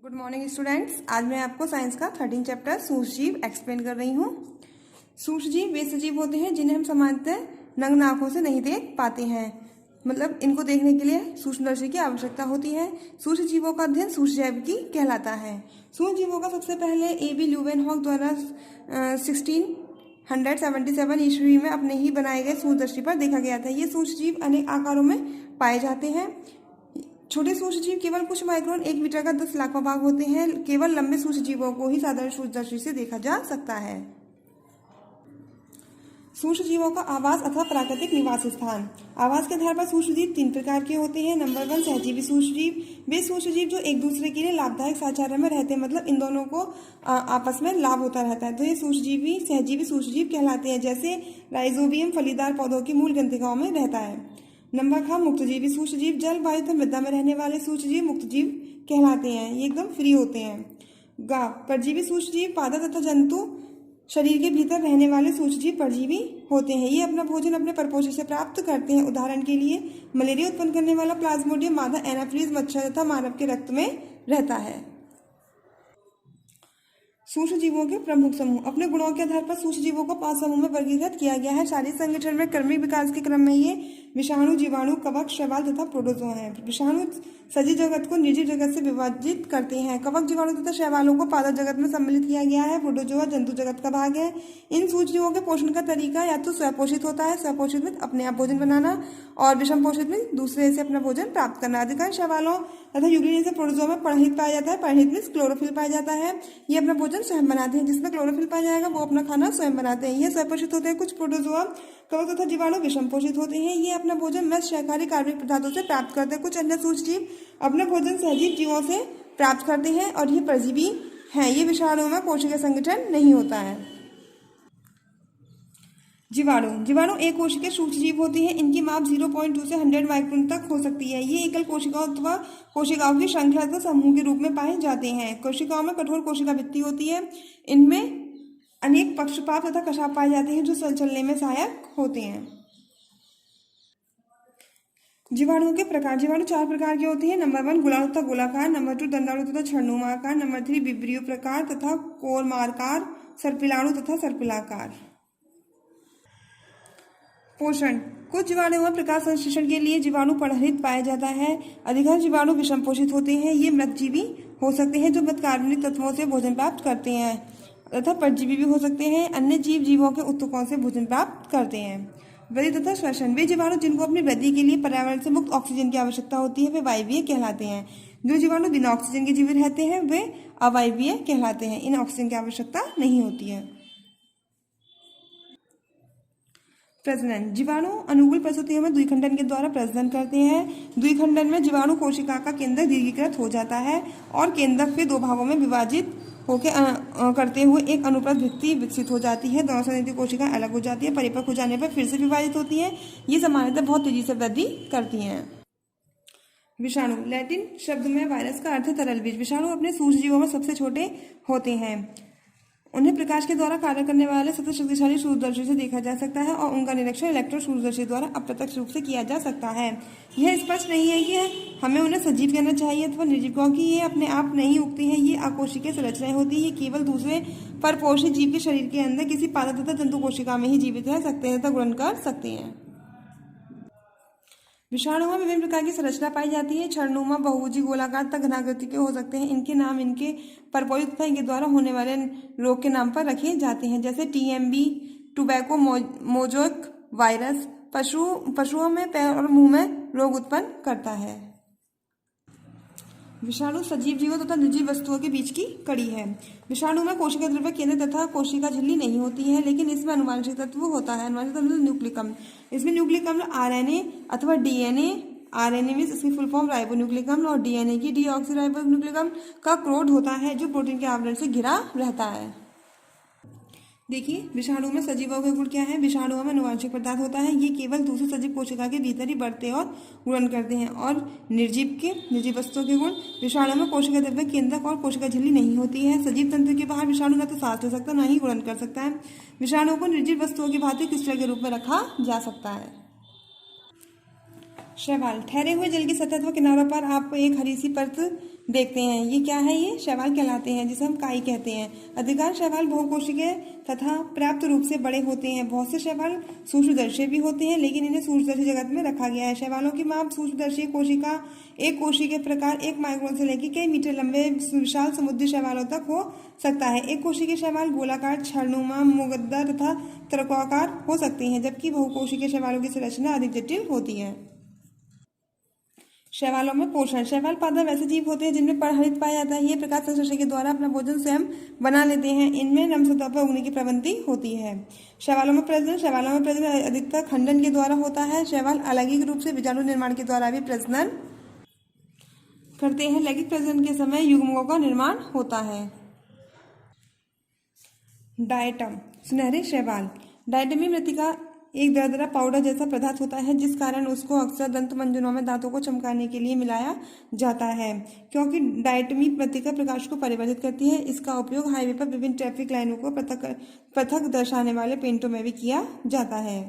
Good morning students. आज मैं आपको साइंस का 13 चैप्टर सूक्ष्मजीव एक्सप्लेन कर रही हूँ। सूक्ष्मजीव वे सजीव होते हैं जिन्हें हम सामान्यतः नग्न आंखों से नहीं देख पाते हैं, मतलब इनको देखने के लिए सूक्ष्मदर्शी की आवश्यकता होती है। सूक्ष्मजीवों का अध्ययन सूक्ष्मजैविकी कहलाता है। सूक्ष्मजीवों का सबसे पहले A.B. ल्यूवेनहॉक द्वारा 1677 ईस्वी में अपने ही बनाए गए सूक्ष्मदर्शी पर देखा गया था। ये सूक्ष्मजीव अनेक आकारों में पाए जाते हैं। छोटे सूक्ष्मजीव केवल कुछ माइक्रोन 1 मीटर का 10 लाखवां भाग होते हैं। केवल लंबे सूक्ष्मजीवों को ही साधारण सूक्ष्मदर्शी से देखा जा सकता है। सूक्ष्मजीवों का आवास अथवा प्राकृतिक निवास स्थान। आवास के आधार पर सूक्ष्मजीव 3 प्रकार के होते हैं। नंबर 1 सहजीवी सूक्ष्मजीव। वे सूक्ष्मजीव जो एक दूसरे के लिए लाभदायक साझार्य में रहते हैं, मतलब इन दोनों को आपस में लाभ होता रहता है, तो ये सहजीवी सूक्ष्मजीव कहलाते हैं। जैसे राइजोबियम फलीदार पौधों की मूल ग्रंथिकाओं में रहता है। नंबर 2 मुक्तजीवी सूक्ष्मजीव। जल, वायु तथा मृदा में रहने वाले सूक्ष्मजीव मुक्तजीव कहलाते हैं। ये एकदम फ्री होते हैं। परजीवी सूक्ष्मजीव। पादप तथा जंतु शरीर के भीतर रहने वाले सूक्ष्मजीव परजीवी होते हैं। ये अपना भोजन अपने परपोषी से प्राप्त करते हैं। उदाहरण के लिए मलेरिया उत्पन्न करने वाला प्लाज्मोडियम मादा एनाफ्रीज मच्छर तथा मानव के रक्त में रहता है। सूक्ष्मजीवों के प्रमुख समूह। अपने गुणों के आधार पर सूक्ष्मजीवों को 5 समूह में वर्गीकृत किया गया है। शारीरिक संगठन में क्रमिक विकास के क्रम में ये विषाणु, जीवाणु, कवक, शैवाल तथा प्रोटोजोआ हैं। विषाणु सजीव जगत को निर्जीव जगत से विभाजित करते हैं। कवक, जीवाणु तथा शैवालों को पादप जगत में सम्मिलित किया गया है। प्रोटोजोआ जंतु जगत का भाग है। इन सूक्ष्मजीवों के पोषण का तरीका या तो स्वपोषित होता है, स्वपोषित में अपने आप भोजन बनाना, और विषम पोषित में दूसरे से अपना भोजन प्राप्त करना। अधिकांश शैवालों तथा यूग्लिनिया से प्रोटोजोआ में परहित पाया जाता है। परहित में क्लोरोफिल पाया जाता है। ये अपना भोजन स्वयं बनाते हैं। जिसमें क्लोरोफिल पाया जाएगा वो अपना खाना स्वयं बनाते हैं। ये स्वपोषित होते हैं। कुछ प्रोटोजोआ, कवक तथा जीवाणु विषम पोषित होते हैं। ये अपना भोजन मृत, शाकाहारी, कार्बनिक पदार्थों से प्राप्त करते हैं। कुछ अन्य सूक्ष्मजीव अपना भोजन सहजीव जीवों से प्राप्त करते हैं और ये परजीवी हैं। ये विषाणुओं में कोशिकीय संगठन नहीं होता है। जीवाणु एक कोशिकीय सूक्ष्मजीव होते हैं। इनकी माप 0.2 से 100 माइक्रोन तक हो सकती है। ये एकल कोशिकाओं अथवा कोशिकाओं की श्रृंखला अथवा समूह के रूप में पाए जाते हैं। कोशिकाओं में कठोर कोशिका भित्ति होती है। इनमें अनेक पक्षपात तथा कशाप पाए जाते हैं जो सेल चलने में सहायक होते हैं। जीवाणुओं के प्रकार। जीवाणु 4 प्रकार के होते हैं। नंबर 1 गोलाणु तथा गोलाकार। नंबर 2 दंडाणु तथा छद्मनुमा आकार। नंबर 3 विब्रियो प्रकार तथा कोरमाकार, सर्पिलाणु तथा सर्पिलाकार। पोषण। कुछ जीवाणुओं में प्रकाश संश्लेषण के लिए जीवाणु परहित पाया जाता है। अधिकांश जीवाणु विषम पोषित होते हैं। ये मृतजीवी हो सकते हैं जो मृत कार्बनिक तत्वों से भोजन प्राप्त करते हैं तथा परजीवी भी हो सकते हैं। अन्य जीवों के उत्तकों से भोजन प्राप्त करते हैं। वृद्धि तथा श्वसन। वे जीवाणु जिनको अपनी वृद्धि के लिए पर्यावरण से मुक्त ऑक्सीजन की आवश्यकता होती है वे वायवीय कहलाते हैं। जो जीवाणु बिना ऑक्सीजन के जीवित रहते हैं वे अवायवीय कहलाते हैं। इन्हें ऑक्सीजन की आवश्यकता नहीं होती है। प्रजनन। जीवाणु अनुकूल परिस्थितियों में द्विखंडन के द्वारा प्रजनन करते हैं। द्विखंडन में जीवाणु कोशिका का केंद्रक दीर्घीकृत हो जाता है और केंद्रक के 2 भागों में विभाजित होकर करते हुए एक अनुप्रस्थ भित्ति विकसित हो जाती है। दोनों संयुक्त कोशिकाएं अलग हो जाती है। परिपक्व हो जाने पर फिर से विभाजित होती हैं। ये सामान्यतः बहुत तेजी से वृद्धि करती हैं। विषाणु। लैटिन शब्द में वायरस का अर्थ है तरल बीज। विषाणु अपने सूक्ष्मजीवों में सबसे छोटे होते हैं। उन्हें प्रकाश के द्वारा कार्य करने वाले सबसे शक्तिशाली सूक्ष्मदर्शी से देखा जा सकता है और उनका निरीक्षण इलेक्ट्रो सूक्ष्मदर्शी द्वारा अप्रत्यक्ष रूप से किया जा सकता है। यह स्पष्ट नहीं है कि हमें उन्हें सजीव कहना चाहिए अथवा निर्जीव, क्योंकि ये अपने आप नहीं उगती हैं। ये अकोशिकीय संरचनाएं होती हैं। ये केवल दूसरे परपोषी जीव के शरीर के अंदर किसी पादप तथा जंतु कोशिका में ही जीवित रह सकते हैं तथा गुणन कर सकते हैं। विषाणुओं में विभिन्न प्रकार की संरचना पाई जाती है। छद्मनुमा, बहुभुजी, गोलाकार तथा घनाकृति के हो सकते हैं। इनके नाम इनके परपोषी तथा इनके द्वारा होने वाले रोग के नाम पर रखे जाते हैं। जैसे TMB, टोबैको मोजोइक वायरस पशुओं में पैर और मुंह में रोग उत्पन्न करता है। विषाणु सजीव जीवों तथा निर्जीव वस्तुओं के बीच की कड़ी है। विषाणु में कोशिका द्रव्य केंद्र तथा कोशिका झिल्ली नहीं होती है, लेकिन इसमें अनुवांशिक तत्व होता है। अनुवांशिक तत्व न्यूक्लिक अम्ल। इसमें न्यूक्लिक अम्ल RNA अथवा DNA, RNA में इसकी फुल फॉर्म राइबोन्यूक्लिक अम्ल और DNA की डीऑक्सीराइबोन्यूक्लिक अम्ल का क्रोड होता है जो प्रोटीन के आवरण से घिरा रहता है। देखिए विषाणु में सजीवों के गुण क्या है। विषाणुओं में अनुवांशिक पदार्थ होता है। ये केवल दूसरी सजीव कोशिका के भीतर ही बढ़ते और गुणन करते हैं। और निर्जीव वस्तुओं के गुण। विषाणु में कोशिका द्रव्य केंद्रक और कोशिका झिल्ली नहीं होती है। सजीव तंत्र के बाहर विषाणु न तो सांस ले सकता न ही गुणन कर सकता है। विषाणुओं को निर्जीव वस्तुओं की भांति क्रिस्टल के रूप में रखा जा सकता है। शैवाल। ठहरे हुए जल की सतह अथवा किनारों पर आपको एक हरी सी परत देखते हैं। ये क्या है, ये शैवाल कहलाते हैं, जिसे हम काई कहते हैं। अधिकांश शैवाल बहुकोशिकीय तथा पर्याप्त रूप से बड़े होते हैं। बहुत से शैवाल सूक्ष्मदर्शी भी होते हैं, लेकिन इन्हें सूक्ष्मदर्शी जगत में रखा गया है। शैवालों की माप सूक्ष्मदर्शी कोशिका, एक कोशिकीय प्रकार 1 माइक्रोन से लेकर कई मीटर लंबे विशाल समुद्री शैवालों तक हो सकता है। एक कोशिकीय शैवाल गोलाकार, छड़नुमा, मुगद्दा तथा त्रिकोणाकार हो सकते हैं, जबकि बहुकोशिकीय शैवालों की संरचना अधिक जटिल होती है। शैवालों में पोषण। शैवाल पादप ऐसे जीव होते हैं जिनमें परहरित पाया जाता है। ये प्रकाश संश्लेषण के द्वारा अपना भोजन स्वयं बना लेते हैं। इनमें नम सतह पर उगने की प्रवृत्ति होती है। शैवालों में प्रजनन। शैवालों में प्रजनन अधिकतर खंडन के द्वारा होता है। शैवाल अलैंगिक रूप से बीजाणु निर्माण के द्वारा भी प्रजनन करते हैं। लैंगिक प्रजनन के समय युग्मकों का निर्माण होता है। डायटम। सुनहरे शैवाल। डायटमी मृत्तिका एक दरदरा पाउडर जैसा पदार्थ होता है, जिस कारण उसको अक्सर दंत मंजनों में दांतों को चमकाने के लिए मिलाया जाता है। क्योंकि डायटमी मृत्तिका प्रकाश को परिवर्तित करती है, इसका उपयोग हाईवे पर विभिन्न ट्रैफिक लाइनों को पृथक दर्शाने वाले पेंटों में भी किया जाता है।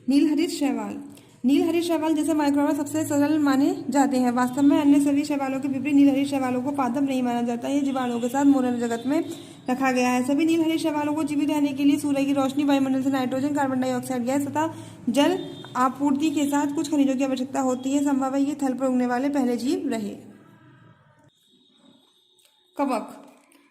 नीलहरित शैवाल। नीलहरित शैवाल जैसे माइक्रोन में सबसे सरल माने जाते हैं। वास्तव में अन्य सभी शैवालों के विपरीत नीलहरित शैवालों को पादप नहीं माना जाता। ये जीवाणुओं के साथ मोनल जगत में रखा गया है। सभी नीलहरित शैवालों को जीवित रहने के लिए सूर्य की रोशनी, वायुमंडल से नाइट्रोजन, कार्बन डाइऑक्साइड गैस तथा जल आपूर्ति के साथ कुछ खनिजों की आवश्यकता होती है। संभव है ये थल पर उगने वाले पहले जीव रहे। कवक।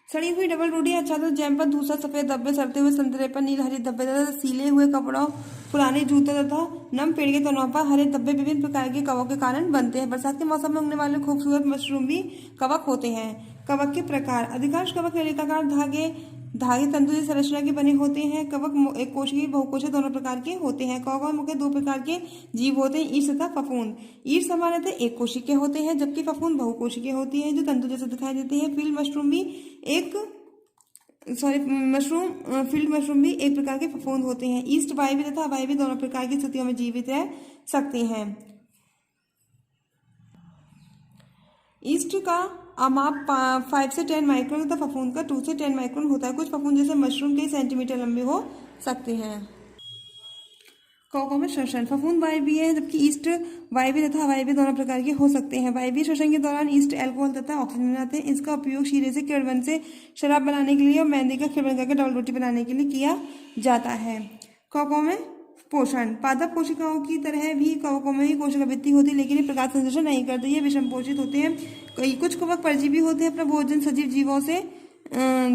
सड़ी हुई डबल रोटी आच्छादित जैम पर दूसरा सफेद धब्बे, सड़ते हुए संतरे पर नीलहरित धब्बे तथा सीले हुए कपड़ों, पुराने जूते तथा नम पेड़ के तनों पर हरे धब्बे विभिन्न प्रकार के कवक के कारण बनते हैं। बरसात के मौसम में उगने वाले खूबसूरत मशरूम भी कवक होते हैं। कवक के प्रकार। अधिकांश कवक नलिकाकार धागे तंतु जैसी संरचना के बने होते हैं। कवक एक कोशिकीय, बहुकोशिकीय दोनों प्रकार के होते हैं। कवकों में मुख्य 2 प्रकार के जीव होते हैं, ईस्ट तथा फफूंद। ईस्ट सामान्यतः एक कोशिकीय होते हैं, जबकि फफूंद बहुकोशिकीय होती है, जो तंतु जैसे दिखाई देते हैं। फील्ड मशरूम भी एक प्रकार के फफूंद होते हैं। ईस्ट वायवीय तथा अवायवीय दोनों प्रकार की स्थितियों में जीवित रह सकते हैं। ईस्ट का माप 5 से 10 माइक्रोन तथा फफूंद का 2 से 10 माइक्रोन होता है। कुछ फफूंद जैसे मशरूम कई सेंटीमीटर लंबे हो सकते हैं। कवकों में श्वसन। फफूंद वायवीय है, जबकि ईस्ट वायवीय तथा अवायवीय दोनों प्रकार के हो सकते हैं। वायवीय श्वसन के दौरान ईस्ट अल्कोहल तथा ऑक्सीजन बनाते हैं। इसका उपयोग शीरे से किण्वन से शराब बनाने के लिए और मेहंदी का किण्वन करके डबल रोटी बनाने के लिए किया जाता है। कवकों में पोषण। पादप कोशिकाओं की तरह भी कवकों में ही कोशिका वृद्धि होती है, लेकिन ये प्रकाश संश्लेषण नहीं करते। ये विषम पोषित होते हैं। कुछ कवक परजीवी होते हैं, अपना भोजन सजीव जीवों से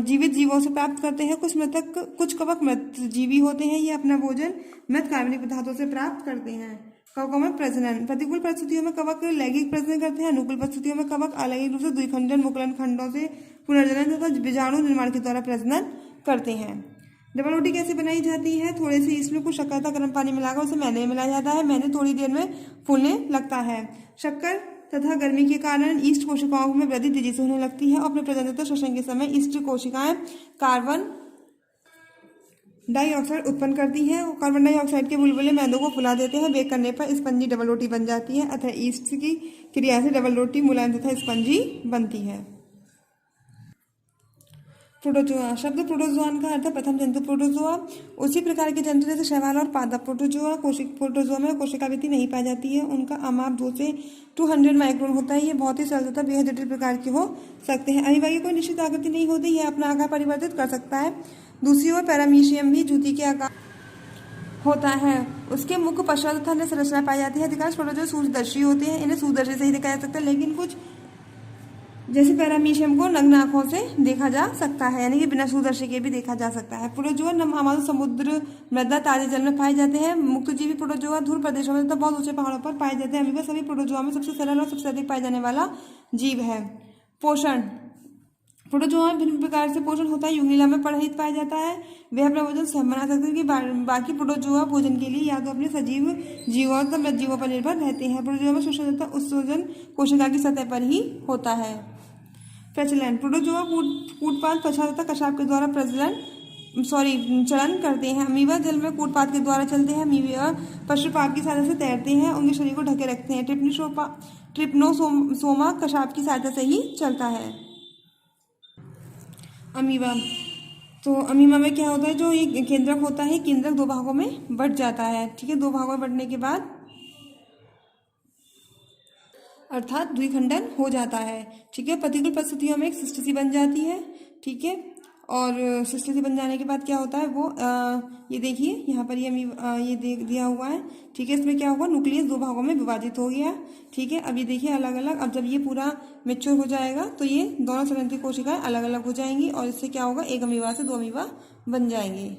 जीवित जीवों से प्राप्त करते हैं। कुछ कवक मृत जीवी होते हैं, ये अपना भोजन मृत कार्बनिक पदार्थों से प्राप्त करते हैं। कवकों में प्रजनन। प्रतिकूल परिस्थितियों में कवक लैंगिक प्रजनन करते हैं। अनुकूल परिस्थितियों में कवक अलैंगिक रूप से द्विखंडन, मुकुलन खंडों से पुनर्जनन तथा बीजाणु निर्माण के द्वारा प्रजनन करते हैं। डबल रोटी कैसे बनाई जाती है? थोड़े से इसमें कुछ शक्कर तथा गर्म पानी मिलाकर उसे मैदे में मिलाया जाता है। मैदे थोड़ी देर में फूलने लगता है। शक्कर तथा गर्मी के कारण ईस्ट कोशिकाओं में वृद्धि तेजी से होने लगती है और अपने प्रजनन तथा श्वसन के समय ईस्ट कोशिकाएं कार्बन डाइऑक्साइड उत्पन्न करती हैं। कार्बन डाइऑक्साइड के बुलबुले मैदों को फुला देते हैं। बेक करने पर स्पंजी डबल रोटी बन जाती है। अतः ईस्ट की क्रिया से डबल रोटी मुलायम तथा स्पंजी बनती है। प्रोटोजोआ। शब्द प्रोटोजोआन का अर्थ है प्रथम जंतु। प्रोटोजोआ उसी प्रकार के जंतु जैसे शैवाल और पादप। प्रोटोजोआ में कोशिकावृत्ति नहीं पाई जाती है। उनका आमाप 2 से 200 माइक्रोन होता है। ये बहुत ही सरल तथा बेहद जटिल प्रकार के हो सकते हैं। अविभाज्य की कोई निश्चित आकृति नहीं होती, यह अपना आकार परिवर्तित कर सकता है। दूसरी ओर पैरामीशियम भी जूती के आकार होता है। उसके मुख्य पश्चात तथा अन्य संरचना पाई जाती है। अधिकांश प्रोटोजोआ सूक्ष्मदर्शी होते हैं, इन्हें सूक्ष्मदर्शी से ही देखा जा सकता है, लेकिन कुछ जैसे पैरामीशियम को नग्न आंखों से देखा जा सकता है, यानी कि बिना सूक्ष्मदर्शी के भी देखा जा सकता है। प्रोटोजोआ नम समुद्र, मृदा, ताजे जल में पाए जाते हैं। मुक्तजीवी प्रोटोजोआ ध्रुव प्रदेशों में तथा बहुत ऊंचे पहाड़ों पर पाए जाते हैं। अमीबा सभी प्रोटोजोआ में सबसे सरल और सबसे अधिक पाए जाने वाला जीव है। पोषण। प्रोटोजोआ में भिन्न प्रकार से पोषण होता है। युग्निला में परहित पाया जाता है। वे अपना भोजन स्वयं बना सकते हैं कि बाकी प्रोटोजोआ भोजन के लिए या तो अपने सजीव जीवों तथा मृत जीवों पर निर्भर रहते हैं। प्रोटोजोआ में श्वसन तथा उत्सर्जन कोशिका की सतह पर ही होता है। प्रचलन। प्रोटोजोआ कूटपाद, त्वचा तथा कशाप के द्वारा चलन करते हैं। अमीबा जल में कूटपाद के द्वारा चलते हैं। अमीबा पशुपाद की सहायता से तैरते हैं, उनके शरीर को ढके रखते हैं। ट्रिप्नोसोमा कशाप की सहायता से ही चलता है। अमीबा। तो अमीबा में क्या होता है, जो ये केंद्रक होता है, केंद्रक 2 भागों में बंट जाता है। ठीक है, 2 भागों में बंटने के बाद अर्थात द्विखंडन हो जाता है। ठीक है, प्रतिकूल परिस्थितियों में एक सिस्टर सी बन जाती है। ठीक है, और सिस्टर सी बन जाने के बाद क्या होता है वो ये देखिए यहाँ पर ये देख दिया हुआ है। ठीक है, इसमें क्या हुआ, न्यूक्लियस दो भागों में विभाजित हो गया। ठीक है, अब ये देखिए अलग अलग, अब जब ये पूरा मेच्योर हो जाएगा तो ये दोनों संरंध्री कोशिकाएं अलग अलग हो जाएंगी और इससे क्या होगा, एक अमीबा से दो अमीबा बन जाएंगे।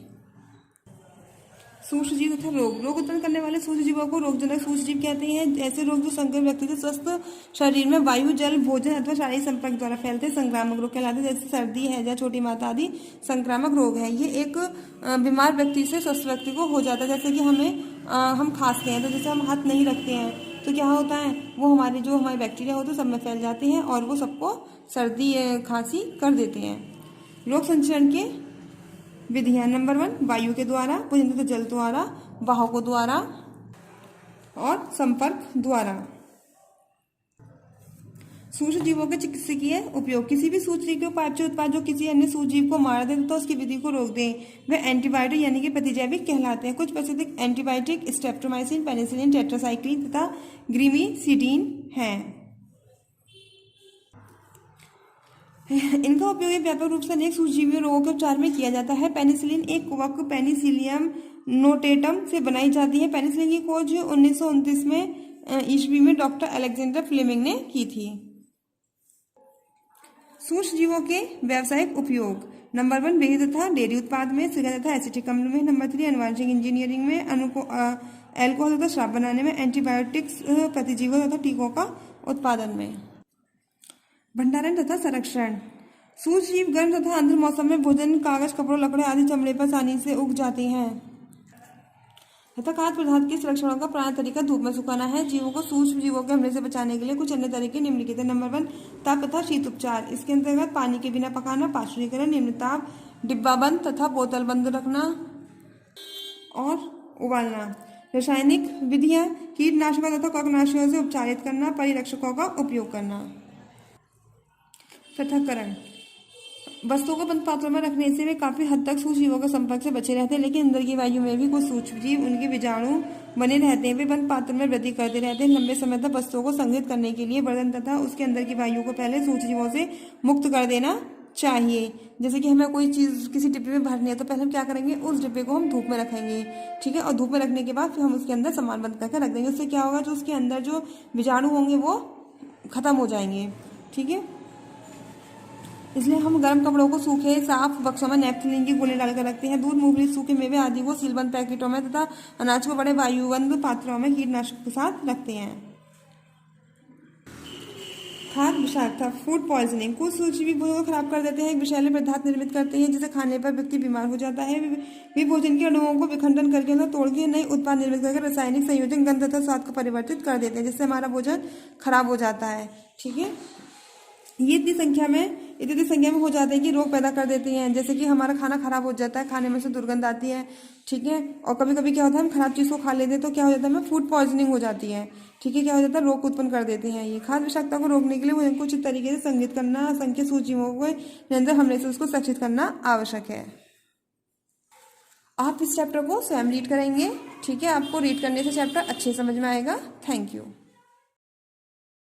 सूक्ष्मजीव तथा रोग उत्पन्न करने वाले सूक्ष्मजीवों को रोगजनक सूक्ष्मजीव कहते हैं। ऐसे रोग जो संक्रमित व्यक्ति के स्वस्थ शरीर में वायु, जल, भोजन अथवा शारीरिक संपर्क द्वारा फैलते संक्रामक रोग कहलाते हैं, जैसे सर्दी, हैजा, छोटी माता आदि संक्रामक रोग है। ये एक बीमार व्यक्ति से स्वस्थ व्यक्ति को हो जाता है। जैसे कि हम खांसते हैं तो जैसे हम हाथ नहीं रखते हैं तो क्या होता है, वो हमारे बैक्टीरिया होते हैं सब में फैल जाते हैं और वो सबको सर्दी खांसी कर देते हैं। रोग संचरण के विधियां, नंबर 1 वायु के द्वारा, भोजन तथा जल द्वारा, वाहकों द्वारा और संपर्क द्वारा। सूक्ष्मजीवों के चिकित्सकीय उपयोग, किसी भी सूक्ष्मजीव के उपापचय उत्पाद जो किसी अन्य सूक्ष्मजीव को मार दे तो उसकी विधि को रोक दें, वे एंटीबायोटिक यानी कि प्रतिजैविक कहलाते हैं। कुछ प्रसिद्ध एंटीबायोटिक स्ट्रेप्टोमाइसिन, पेनिसिलिन, टेट्रासाइक्लिन तथा ग्रिमिसिडीन हैं। इनका उपयोग व्यापक रूप से अनेक सूक्ष्मजीवी रोगों के उपचार में किया जाता है। पेनिसिलिन एक कवक पेनिसिलियम नोटेटम से बनाई जाती है। पेनिसिलिन की खोज 1929 में ईस्वी में डॉक्टर अलेक्जेंडर फ्लेमिंग ने की थी। सूक्ष्मजीवों के व्यावसायिक उपयोग, नंबर 1 डेयरी तथा डेयरी उत्पाद में, सिगरेट तथा एसिटिक अम्ल में, नंबर 3 आनुवांशिक इंजीनियरिंग में, एल्कोहल तथा शराब बनाने में, एंटीबायोटिक्स, प्रतिजीवों तथा टीकों का उत्पादन में। भंडारण तथा संरक्षण, सूक्ष्मजीव गर्म तथा आर्द्र मौसम में भोजन, कागज, कपड़ों, लकड़े आदि चमड़े पर आसानी से उग जाते हैं तथा खाद्य पदार्थ के संरक्षण का पुराना तरीका धूप में सुखाना है। जीवों को सूक्ष्म जीवों के हमले से बचाने के लिए कुछ अन्य तरीके निम्नलिखित हैं। नंबर 1 ताप तथा शीत उपचार, इसके अंतर्गत पानी के बिना पकाना, पार्श्वीकरण, निम्न ताप, डिब्बा बंद तथा बोतल बंद रखना और उबालना। रासायनिक विधियां, कीटनाशकों तथा कवकनाशियों से उपचारित करना, परिरक्षकों का उपयोग करना। पृथक्करण, वस्तुओं को बंद पात्रों में रखने से वे काफी हद तक सूक्ष्मजीवों के संपर्क से बचे रहते हैं, लेकिन अंदर की वायु में भी कुछ सूक्ष्मजीव, उनके बीजाणु बने रहते हैं। वे बंद पात्र में वृद्धि करते रहते हैं। लंबे समय तक वस्तुओं को संग्रहित करने के लिए बर्तन तथा उसके अंदर की वायु को पहले सूक्ष्मजीवों से मुक्त कर देना चाहिए। जैसे कि हमें कोई चीज किसी डिब्बे में भरनी है तो पहले हम क्या करेंगे, उस डिब्बे को हम धूप में रखेंगे। ठीक है, और धूप में रखने के बाद फिर हम उसके अंदर सामान बंद करके रख देंगे। उससे क्या होगा, जो उसके अंदर जो बीजाणु होंगे वो खत्म हो जाएंगे। ठीक है, इसलिए हम गर्म कपड़ों को सूखे साफ बक्सों में नैपथिलीन की गोली डालकर रखते हैं। दूध, मूंगफली, सूखे मेवे आदि को सीलबंद पैकेटों में तथा अनाज को बड़े वायुबंद पात्रों में कीटनाशक के साथ रखते हैं। खाद्य विषाक्तता, फूड पॉइजनिंग, कुछ सूक्ष्मजीवी भोजन को खराब कर देते हैं, एक विषैले पदार्थ निर्मित करते हैं जिसे खाने पर व्यक्ति बीमार हो जाता है। वे भोजन के अणुओं को विखंडन करके उन्हें तोड़ के नए उत्पाद निर्मित करके रासायनिक संयोजन, गंध तथा स्वाद को परिवर्तित कर देते हैं, जिससे हमारा भोजन खराब हो जाता है। ठीक है, ये इतनी संख्या में हो जाते हैं कि रोग पैदा कर देते हैं। जैसे कि हमारा खाना खराब हो जाता है, खाने में से दुर्गंध आती है। ठीक है, और कभी कभी क्या होता है, हम खराब चीज़ को खा लेते हैं तो क्या हो जाता है, हमें फूड पॉइजनिंग हो जाती है। ठीक है, क्या हो जाता है, रोग उत्पन्न कर देते हैं। ये खाद्य विषाक्तता को रोकने के लिए भोजन को उचित तरीके से संग्रहित करना, असंख्य सूक्ष्मजीवों को निरंतर हमले से उसको सुरक्षित करना आवश्यक है। आप इस चैप्टर को स्वयं रीड करेंगे। ठीक है, आपको रीड करने से चैप्टर अच्छे समझ में आएगा। Thank you.